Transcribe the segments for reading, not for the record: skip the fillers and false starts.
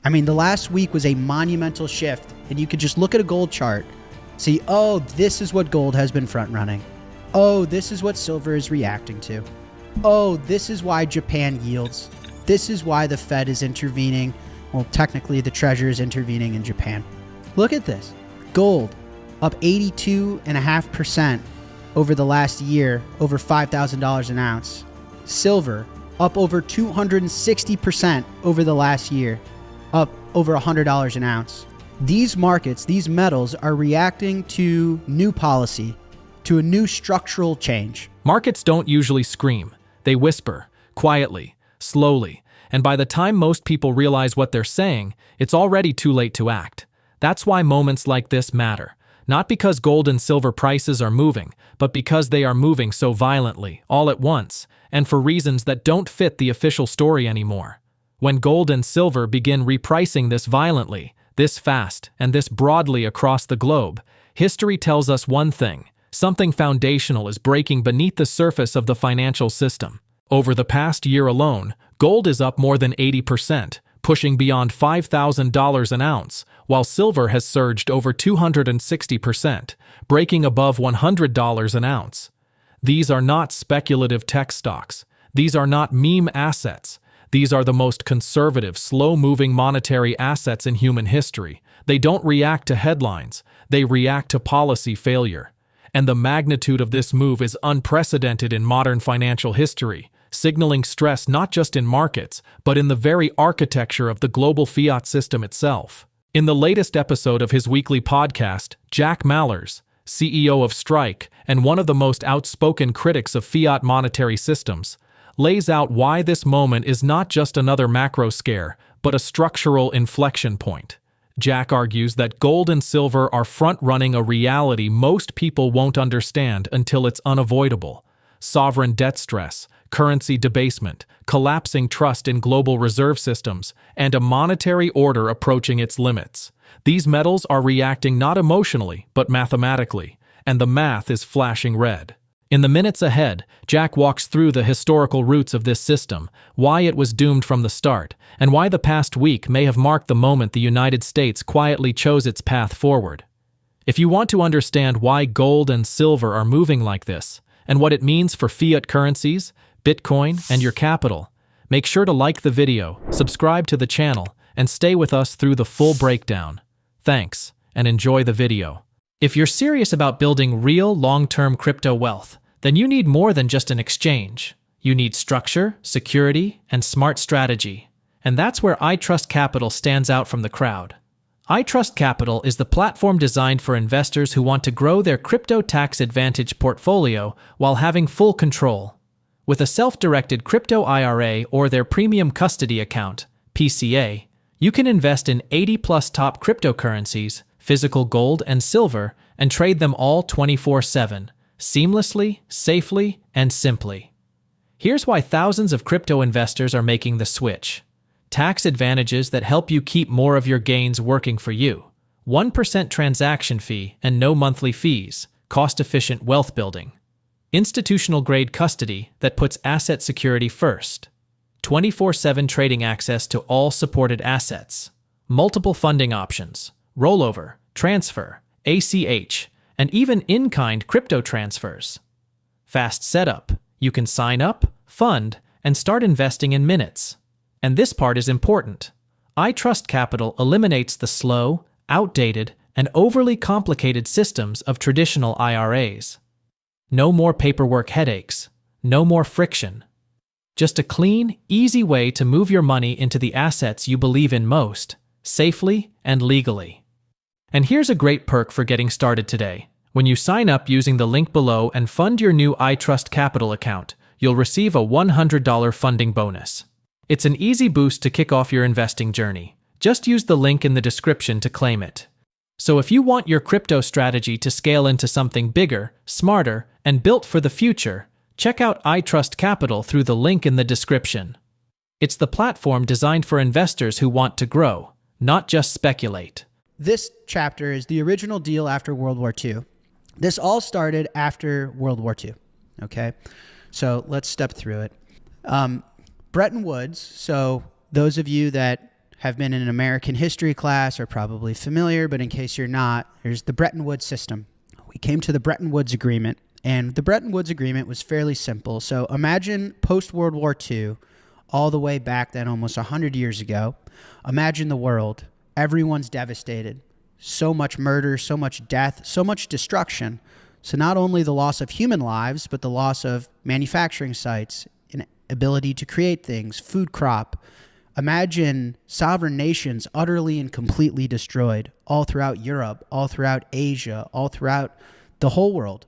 I mean, the last week was a monumental shift, and you could just look at a gold chart, see, oh, this is what gold has been front running. Oh, this is what silver is reacting to. Oh, this is why Japan yields. This is why the Fed is intervening. Well, technically the Treasury is intervening in Japan. Look at this. Gold up 82.5% over the last year, over $5,000 an ounce. Silver up over 260% over the last year, up over $100 an ounce. These markets, these metals are reacting to new policy, to a new structural change. Markets don't usually scream. They whisper, quietly, slowly, and by the time most people realize what they're saying, it's already too late to act. That's why moments like this matter. Not because gold and silver prices are moving, but because they are moving so violently, all at once, and for reasons that don't fit the official story anymore. When gold and silver begin repricing this violently, this fast, and this broadly across the globe, history tells us one thing: something foundational is breaking beneath the surface of the financial system. Over the past year alone, gold is up more than 80%, pushing beyond $5,000 an ounce, while silver has surged over 260%, breaking above $100 an ounce. These are not speculative tech stocks. These are not meme assets. These are the most conservative, slow-moving monetary assets in human history. They don't react to headlines. They react to policy failure. And the magnitude of this move is unprecedented in modern financial history, signaling stress not just in markets, but in the very architecture of the global fiat system itself. In the latest episode of his weekly podcast, Jack Mallers, CEO of Strike and one of the most outspoken critics of fiat monetary systems, lays out why this moment is not just another macro scare, but a structural inflection point. Jack argues that gold and silver are front-running a reality most people won't understand until it's unavoidable: sovereign debt stress, currency debasement, collapsing trust in global reserve systems, and a monetary order approaching its limits. These metals are reacting not emotionally, but mathematically, and the math is flashing red. In the minutes ahead, Jack walks through the historical roots of this system, why it was doomed from the start, and why the past week may have marked the moment the United States quietly chose its path forward. If you want to understand why gold and silver are moving like this, and what it means for fiat currencies, Bitcoin, and your capital, make sure to like the video, subscribe to the channel, and stay with us through the full breakdown. Thanks, and enjoy the video. If you're serious about building real long-term crypto wealth, then you need more than just an exchange. You need structure, security, and smart strategy. And that's where iTrustCapital stands out from the crowd. iTrustCapital is the platform designed for investors who want to grow their crypto tax-advantaged portfolio while having full control. With a self-directed Crypto IRA or their Premium Custody Account, PCA, you can invest in 80-plus top cryptocurrencies, physical gold and silver, and trade them all 24/7, seamlessly, safely, and simply. Here's why thousands of crypto investors are making the switch. Tax advantages that help you keep more of your gains working for you. 1% transaction fee and no monthly fees, cost-efficient wealth building. Institutional-grade custody that puts asset security first. 24/7 trading access to all supported assets. Multiple funding options. Rollover, transfer, ACH, and even in-kind crypto transfers. Fast setup. You can sign up, fund, and start investing in minutes. And this part is important. iTrustCapital eliminates the slow, outdated, and overly complicated systems of traditional IRAs. No more paperwork headaches. No more friction. Just a clean, easy way to move your money into the assets you believe in most, safely and legally. And here's a great perk for getting started today. When you sign up using the link below and fund your new iTrustCapital account, you'll receive a $100 funding bonus. It's an easy boost to kick off your investing journey. Just use the link in the description to claim it. So if you want your crypto strategy to scale into something bigger, smarter, and built for the future, check out iTrustCapital through the link in the description. It's the platform designed for investors who want to grow, not just speculate. This chapter is the original deal after World War II. This all started after World War II, okay? So let's step through it. Bretton Woods, so those of you that have been in an American history class are probably familiar, but in case you're not, there's the Bretton Woods system. We came to the Bretton Woods Agreement, and the Bretton Woods Agreement was fairly simple. So imagine post-World War II, all the way back then almost 100 years ago. Imagine the world. Everyone's devastated. So much murder, so much death, so much destruction. So not only the loss of human lives, but the loss of manufacturing sites, and ability to create things, food crop. Imagine sovereign nations utterly and completely destroyed all throughout Europe, all throughout Asia, all throughout the whole world.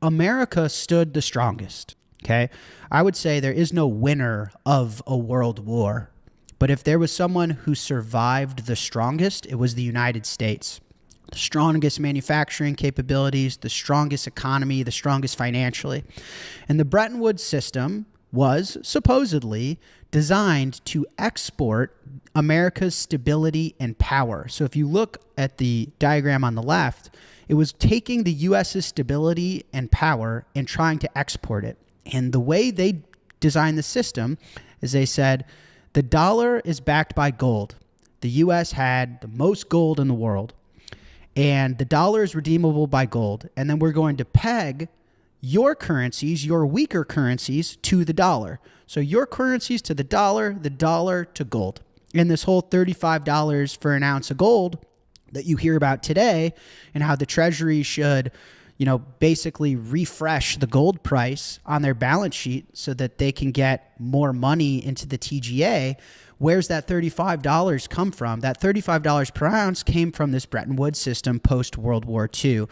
America stood the strongest, okay? I would say there is no winner of a world war, but if there was someone who survived the strongest, it was the United States. The strongest manufacturing capabilities, the strongest economy, the strongest financially. And the Bretton Woods system was supposedly designed to export America's stability and power. So if you look at the diagram on the left, it was taking the U.S.'s stability and power and trying to export it. And the way they designed the system is they said, the dollar is backed by gold. The U.S. had the most gold in the world, and the dollar is redeemable by gold. And then we're going to peg your currencies, your weaker currencies, to the dollar. So your currencies to the dollar to gold. And this whole $35 for an ounce of gold that you hear about today, and how the Treasury should, basically refresh the gold price on their balance sheet so that they can get more money into the TGA. Where's that $35 come from? That $35 per ounce came from this Bretton Woods system post-World War II.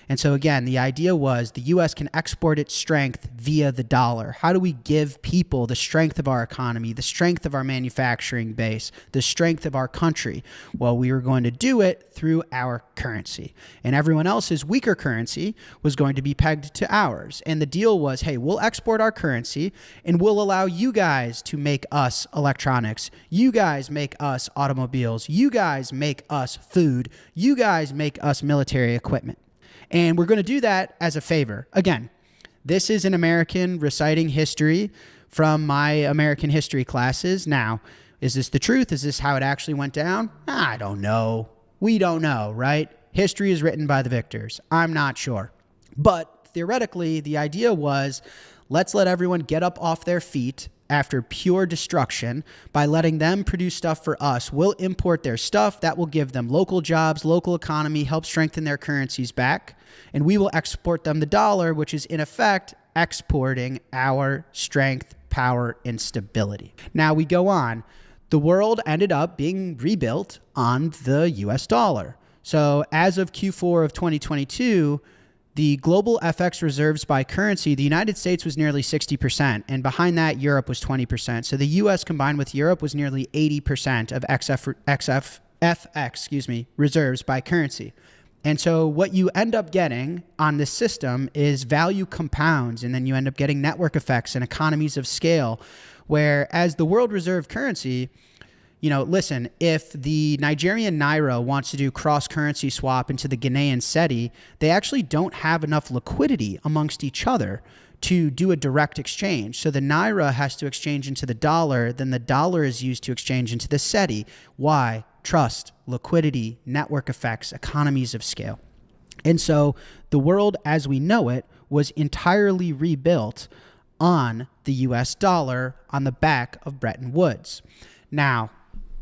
And so again, the idea was the U.S. can export its strength via the dollar. How do we give people the strength of our economy, the strength of our manufacturing base, the strength of our country? Well, we were going to do it through our currency. And everyone else's weaker currency was going to be pegged to ours. And the deal was, hey, we'll export our currency and we'll allow you guys to make us electronics. You guys make us automobiles. You guys make us food. You guys make us military equipment. And we're going to do that as a favor. Again, this is an American reciting history from my American history classes. Now, is this the truth? Is this how it actually went down? I don't know. We don't know, right? History is written by the victors. I'm not sure. But theoretically, the idea was, let's let everyone get up off their feet after pure destruction by letting them produce stuff for us. We'll import their stuff. That will give them local jobs, local economy, help strengthen their currencies back. And we will export them the dollar, which is in effect exporting our strength, power, and stability. Now we go on. The world ended up being rebuilt on the US dollar. So as of Q4 of 2022, the global FX reserves by currency, the United States was nearly 60%, and behind that, Europe was 20%. So the US combined with Europe was nearly 80% of FX reserves by currency. And so what you end up getting on this system is value compounds, and then you end up getting network effects and economies of scale, where as the world reserve currency, listen, if the Nigerian Naira wants to do cross-currency swap into the Ghanaian Cedi, they actually don't have enough liquidity amongst each other to do a direct exchange. So the Naira has to exchange into the dollar, then the dollar is used to exchange into the Cedi. Why? Trust, liquidity, network effects, economies of scale. And so the world as we know it was entirely rebuilt on the US dollar on the back of Bretton Woods. Now,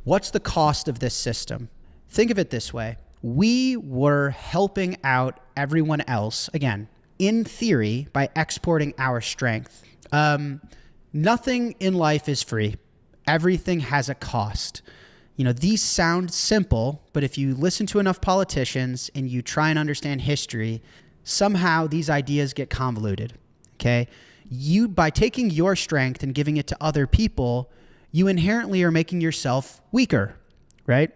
what's the cost of this system? Think of it this way. We were helping out everyone else, again, in theory, by exporting our strength. Nothing in life is free. Everything has a cost. These sound simple, but if you listen to enough politicians and you try and understand history, somehow these ideas get convoluted, okay? By taking your strength and giving it to other people, you inherently are making yourself weaker, right?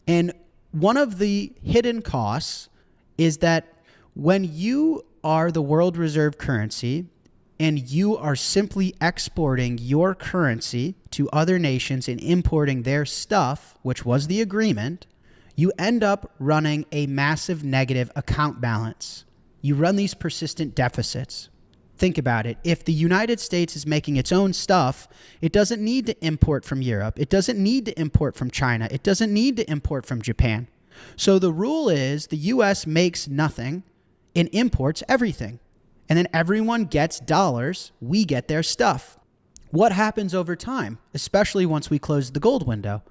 And one of the hidden costs is that when you are the world reserve currency and you are simply exporting your currency to other nations and importing their stuff, which was the agreement, you end up running a massive negative account balance. You run these persistent deficits. Think about it. If the United States is making its own stuff, it doesn't need to import from Europe. It doesn't need to import from China. It doesn't need to import from Japan. So the rule is the US makes nothing and imports everything. And then everyone gets dollars. We get their stuff. What happens over time, especially once we close the gold window?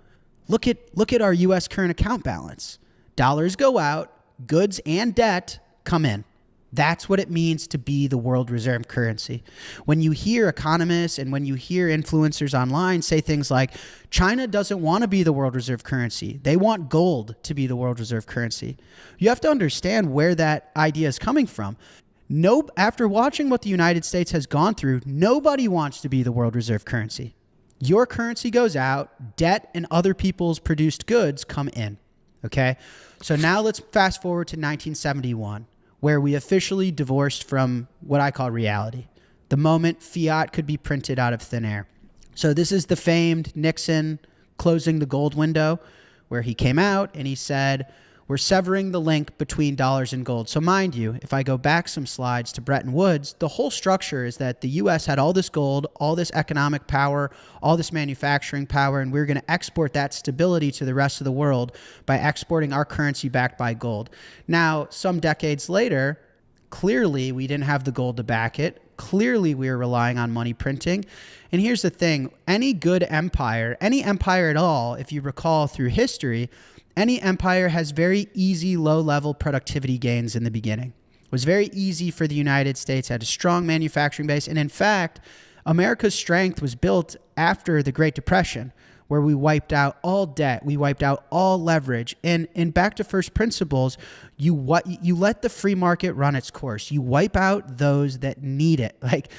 Look at our US current account balance. Dollars go out, goods and debt come in. That's what it means to be the world reserve currency. When you hear economists and when you hear influencers online say things like, China doesn't want to be the world reserve currency. They want gold to be the world reserve currency. You have to understand where that idea is coming from. After watching what the United States has gone through, nobody wants to be the world reserve currency. Your currency goes out, debt and other people's produced goods come in. Okay? So now let's fast forward to 1971. Where we officially divorced from what I call reality. The moment fiat could be printed out of thin air. So this is the famed Nixon closing the gold window, where he came out and he said, we're severing the link between dollars and gold. So mind you, if I go back some slides to Bretton Woods, the whole structure is that the US had all this gold, all this economic power, all this manufacturing power, and we were going to export that stability to the rest of the world by exporting our currency backed by gold. Now, some decades later, clearly we didn't have the gold to back it. Clearly we were relying on money printing. And here's the thing, any good empire, any empire at all, if you recall through history, any empire has very easy low-level productivity gains in the beginning. It was very easy for the United States, had a strong manufacturing base. And in fact, America's strength was built after the Great Depression, where we wiped out all debt, we wiped out all leverage. And back to first principles, you let the free market run its course. You wipe out those that need it. Like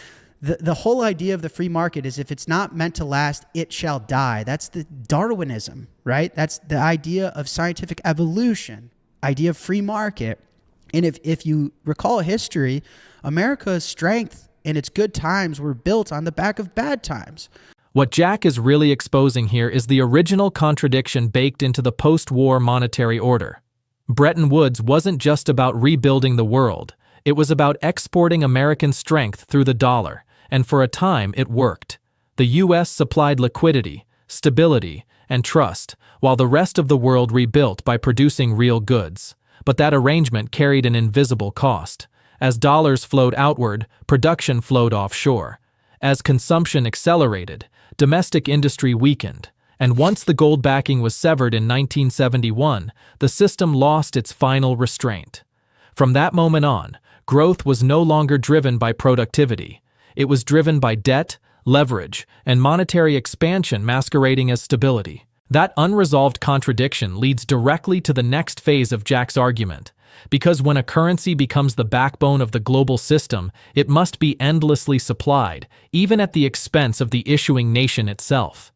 the whole idea of the free market is if it's not meant to last, it shall die. That's the Darwinism, right? That's the idea of scientific evolution, idea of free market. And if you recall history, America's strength and its good times were built on the back of bad times. What Jack is really exposing here is the original contradiction baked into the post-war monetary order. Bretton Woods wasn't just about rebuilding the world. It was about exporting American strength through the dollar. And for a time, it worked. The U.S. supplied liquidity, stability, and trust, while the rest of the world rebuilt by producing real goods. But that arrangement carried an invisible cost. As dollars flowed outward, production flowed offshore. As consumption accelerated, domestic industry weakened. And once the gold backing was severed in 1971, the system lost its final restraint. From that moment on, growth was no longer driven by productivity. It was driven by debt, leverage, and monetary expansion masquerading as stability. That unresolved contradiction leads directly to the next phase of Jack's argument. Because when a currency becomes the backbone of the global system, it must be endlessly supplied, even at the expense of the issuing nation itself.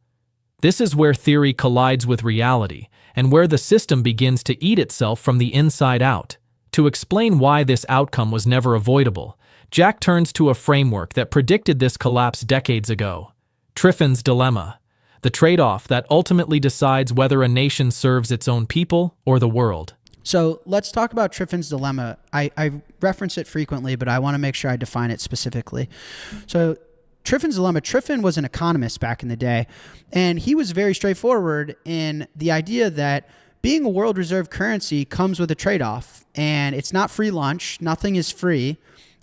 This is where theory collides with reality, and where the system begins to eat itself from the inside out. To explain why this outcome was never avoidable, Jack turns to a framework that predicted this collapse decades ago. Triffin's dilemma, the trade-off that ultimately decides whether a nation serves its own people or the world. So let's talk about Triffin's dilemma. I reference it frequently, but I want to make sure I define it specifically. So Triffin's dilemma, Triffin was an economist back in the day, and he was very straightforward in the idea that being a world reserve currency comes with a trade-off, and it's not free lunch, nothing is free,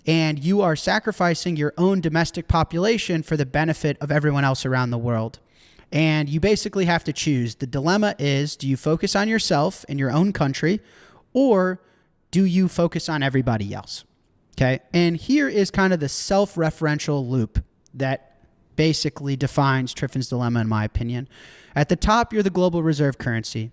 and you are sacrificing your own domestic population for the benefit of everyone else around the world. And you basically have to choose. The dilemma is, do you focus on yourself in your own country, or do you focus on everybody else? Okay. And here is kind of the self-referential loop that basically defines Triffin's dilemma, in my opinion. At the top, you're the global reserve currency.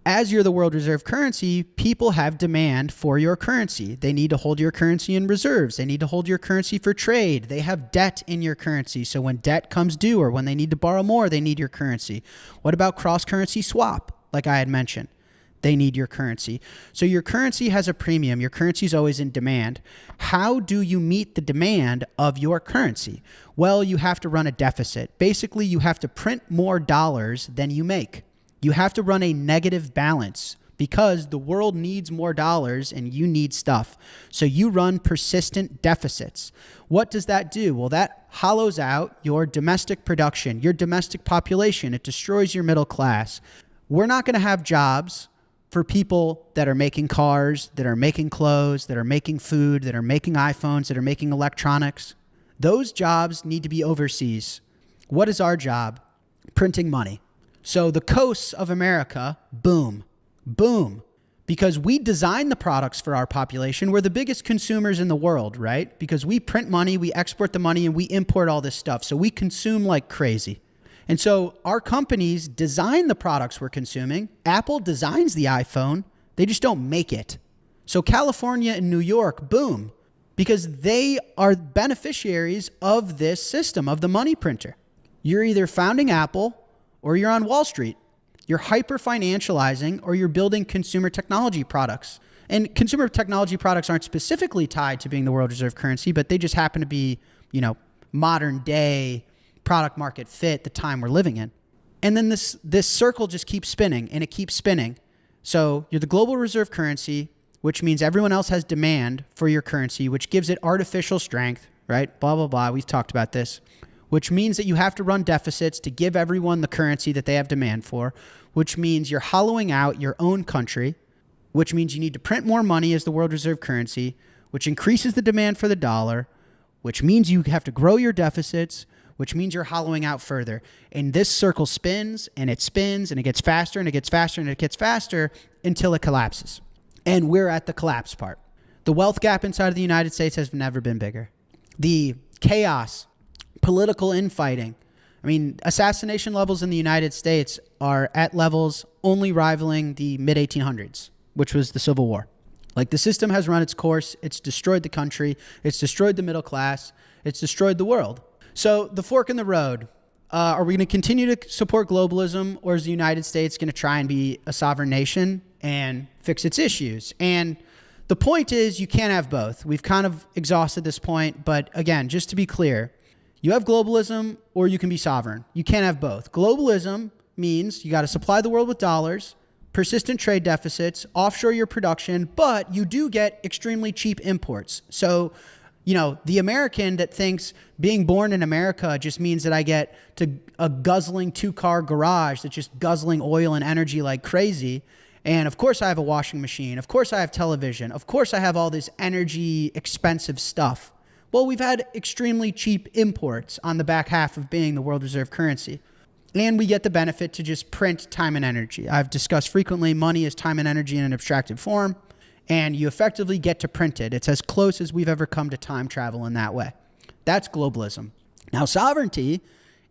As you're the world reserve currency, people have demand for your currency. They need to hold your currency in reserves. They need to hold your currency for trade. They have debt in your currency. So when debt comes due or when they need to borrow more, they need your currency. What about cross-currency swap? Like I had mentioned, they need your currency. So your currency has a premium. Your currency is always in demand. How do you meet the demand of your currency? Well, you have to run a deficit. Basically, you have to print more dollars than you make. You have to run a negative balance because the world needs more dollars and you need stuff. So you run persistent deficits. What does that do? Well, that hollows out your domestic production, your domestic population. It destroys your middle class. We're not going to have jobs for people that are making cars, that are making clothes, that are making food, that are making iPhones, that are making electronics. Those jobs need to be overseas. What is our job? Printing money. So the coasts of America, boom, boom. Because we design the products for our population. We're the biggest consumers in the world, right? Because we print money, we export the money, and we import all this stuff. So we consume like crazy. And so our companies design the products we're consuming. Apple designs the iPhone. They just don't make it. So California and New York, boom, because they are beneficiaries of this system, of the money printer. You're either founding Apple or you're on Wall Street. You're hyper-financializing or you're building consumer technology products. And consumer technology products aren't specifically tied to being the world reserve currency, but they just happen to be, modern day product market fit the time we're living in. And then this circle just keeps spinning and it keeps spinning. So you're the global reserve currency, which means everyone else has demand for your currency, which gives it artificial strength, right? Blah, blah, blah. We've talked about this, which means that you have to run deficits to give everyone the currency that they have demand for, which means you're hollowing out your own country, which means you need to print more money as the world reserve currency, which increases the demand for the dollar, which means you have to grow your deficits, which means you're hollowing out further. And this circle spins and it gets faster and it gets faster and it gets faster until it collapses. And we're at the collapse part. The wealth gap inside of the United States has never been bigger. The chaos, political infighting. Assassination levels in the United States are at levels only rivaling the mid-1800s, which was the Civil War. Like, the system has run its course. It's destroyed the country. It's destroyed the middle class. It's destroyed the world. So the fork in the road, are we going to continue to support globalism, or is the United States going to try and be a sovereign nation and fix its issues? And the point is, you can't have both. We've kind of exhausted this point, but again, just to be clear, you have globalism or you can be sovereign. You can't have both. Globalism means you got to supply the world with dollars, persistent trade deficits, offshore your production, but you do get extremely cheap imports. So the American that thinks being born in America just means that I get to a guzzling 2-car garage that's just guzzling oil and energy like crazy. And of course I have a washing machine. Of course I have television. Of course I have all this energy expensive stuff. Well, we've had extremely cheap imports on the back half of being the world reserve currency. And we get the benefit to just print time and energy. I've discussed frequently, money is time and energy in an abstracted form. And you effectively get to print it. It's as close as we've ever come to time travel in that way. That's globalism. Now, sovereignty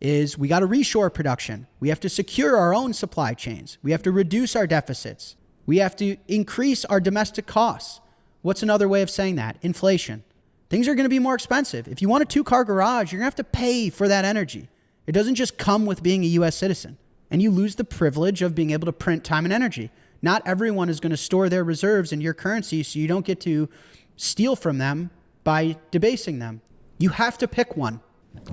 is we got to reshore production. We have to secure our own supply chains. We have to reduce our deficits. We have to increase our domestic costs. What's another way of saying that? Inflation. Things are going to be more expensive. If you want a 2-car garage, you're going to have to pay for that energy. It doesn't just come with being a U.S. citizen. And you lose the privilege of being able to print time and energy. Not everyone is going to store their reserves in your currency, so you don't get to steal from them by debasing them. You have to pick one.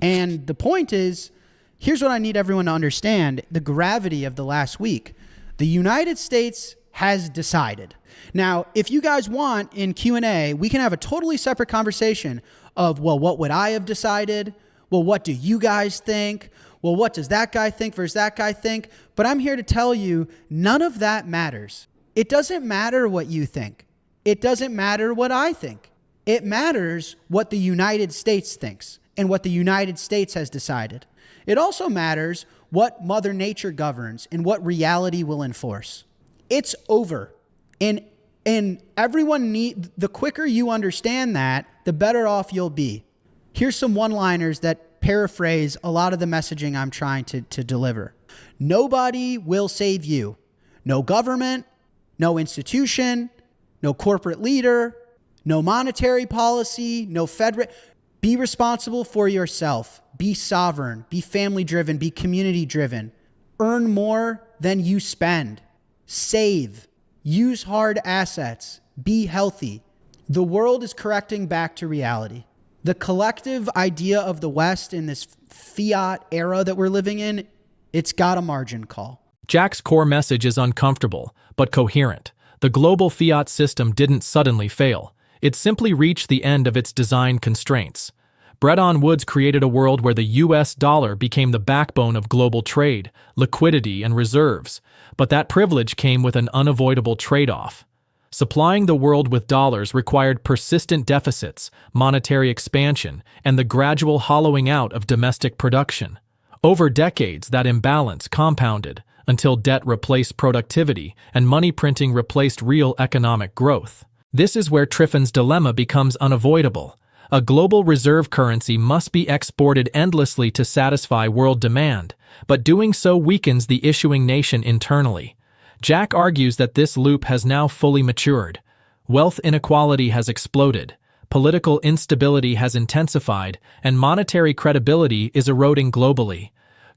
And the point is, here's what I need everyone to understand, the gravity of the last week. The United States has decided. Now, if you guys want in Q&A, we can have a totally separate conversation of, well, what would I have decided? Well, what do you guys think? Well, what does that guy think versus that guy think? But I'm here to tell you, none of that matters. It doesn't matter what you think. It doesn't matter what I think. It matters what the United States thinks and what the United States has decided. It also matters what Mother Nature governs and what reality will enforce. It's over. And everyone the quicker you understand that, the better off you'll be. Here's some one-liners that paraphrase a lot of the messaging I'm trying to deliver. Nobody will save you. No government, no institution, no corporate leader, no monetary policy, no federal. Be responsible for yourself. Be sovereign. Be family-driven. Be community-driven. Earn more than you spend. Save. Use hard assets. Be healthy. The world is correcting back to reality. The collective idea of the West in this Fiat era that we're living in, it's got a margin call. Jack's core message is uncomfortable, but coherent. The global fiat system didn't suddenly fail. It simply reached the end of its design constraints. Bretton Woods created a world where the US dollar became the backbone of global trade, liquidity, and reserves. But that privilege came with an unavoidable trade-off. Supplying the world with dollars required persistent deficits, monetary expansion, and the gradual hollowing out of domestic production. Over decades, that imbalance compounded until debt replaced productivity and money printing replaced real economic growth. This is where Triffin's dilemma becomes unavoidable. A global reserve currency must be exported endlessly to satisfy world demand, but doing so weakens the issuing nation internally. Jack argues that this loop has now fully matured. Wealth inequality has exploded, political instability has intensified, and monetary credibility is eroding globally.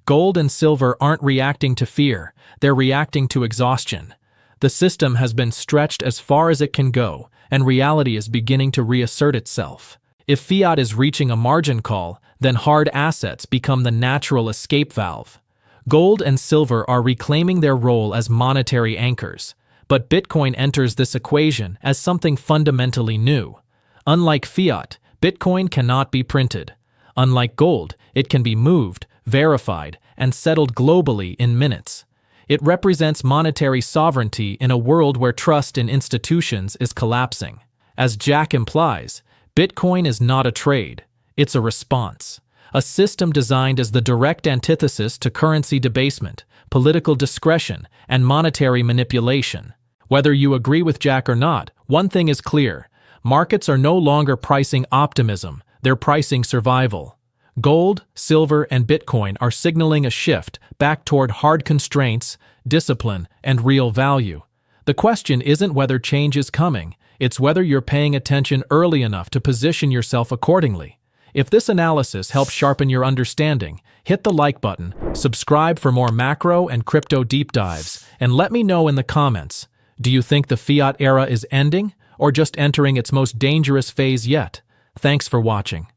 Gold and silver aren't reacting to fear, they're reacting to exhaustion. The system has been stretched as far as it can go, and reality is beginning to reassert itself. If fiat is reaching a margin call, then hard assets become the natural escape valve. Gold and silver are reclaiming their role as monetary anchors, but Bitcoin enters this equation as something fundamentally new. Unlike fiat, Bitcoin cannot be printed. Unlike gold, it can be moved, verified, and settled globally in minutes. It represents monetary sovereignty in a world where trust in institutions is collapsing. As Jack implies, Bitcoin is not a trade, it's a response. A system designed as the direct antithesis to currency debasement, political discretion, and monetary manipulation. Whether you agree with Jack or not, one thing is clear. Markets are no longer pricing optimism, they're pricing survival. Gold, silver, and Bitcoin are signaling a shift back toward hard constraints, discipline, and real value. The question isn't whether change is coming, it's whether you're paying attention early enough to position yourself accordingly. If this analysis helps sharpen your understanding, hit the like button, subscribe for more macro and crypto deep dives, and let me know in the comments. Do you think the fiat era is ending, or just entering its most dangerous phase yet? Thanks for watching.